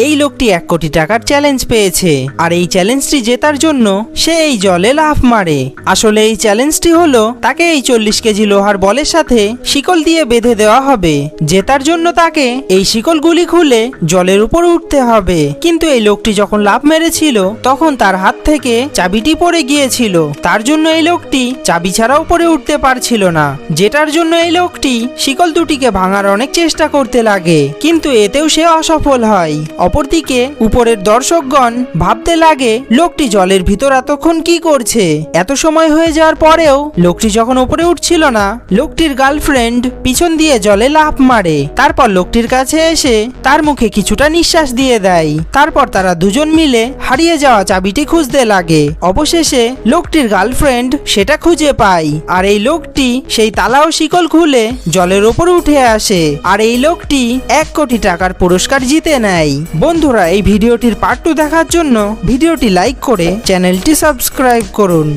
এই লোকটি 1 কোটি টাকার চ্যালেঞ্জ পেয়েছে, আর এই চ্যালেঞ্জটি জেতার জন্য সে এই জলে লাফ মারে। আসলে এই চ্যালেঞ্জটি হলো তাকে এই 40 কেজি লোহার বলের সাথে শিকল দিয়ে বেঁধে দেওয়া হবে। জেতার জন্য তাকে এই শিকলগুলি খুলে জলের উপর উঠতে হবে। কিন্তু এই লোকটি যখন লাফ মেরেছিল তখন তার হাত থেকে চাবিটি পড়ে গিয়েছিল, তার জন্য এই লোকটি চাবি ছাড়া উপরে উঠতে পারছিল না। যেটার জন্য এই লোকটি শিকল দুটিকে ভাঙার অনেক চেষ্টা করতে লাগে, কিন্তু এতেও সে অসফল হয়। অপরদিকে উপরের দর্শকগণ ভাবতে লাগে লোকটি জলের ভিতর এতক্ষণ কি করছে। এত সময় হয়ে যাওয়ার পরেও লোকটি যখন উপরে উঠছিল না, লোকটির গার্লফ্রেন্ড পিছন দিয়ে জলে লাফ মারে। তারপর লোকটির কাছে এসে তার মুখে কিছুটা নিঃশ্বাস দিয়ে দেয়। তারপর তারা দুজন মিলে হারিয়ে যাওয়া চাবিটি খুঁজতে লাগে। অবশেষে লোকটির গার্লফ্রেন্ড সেটা খুঁজে পায়, আর এই লোকটি সেই তালা ও শিকল খুলে জলের ওপর উঠে আসে, আর এই লোকটি 1 কোটি টাকার পুরস্কার জিতে নেয়। বন্ধুরা, এই ভিডিওটির পার্ট 2 দেখার জন্য ভিডিওটি লাইক করে চ্যানেলটি সাবস্ক্রাইব করুন।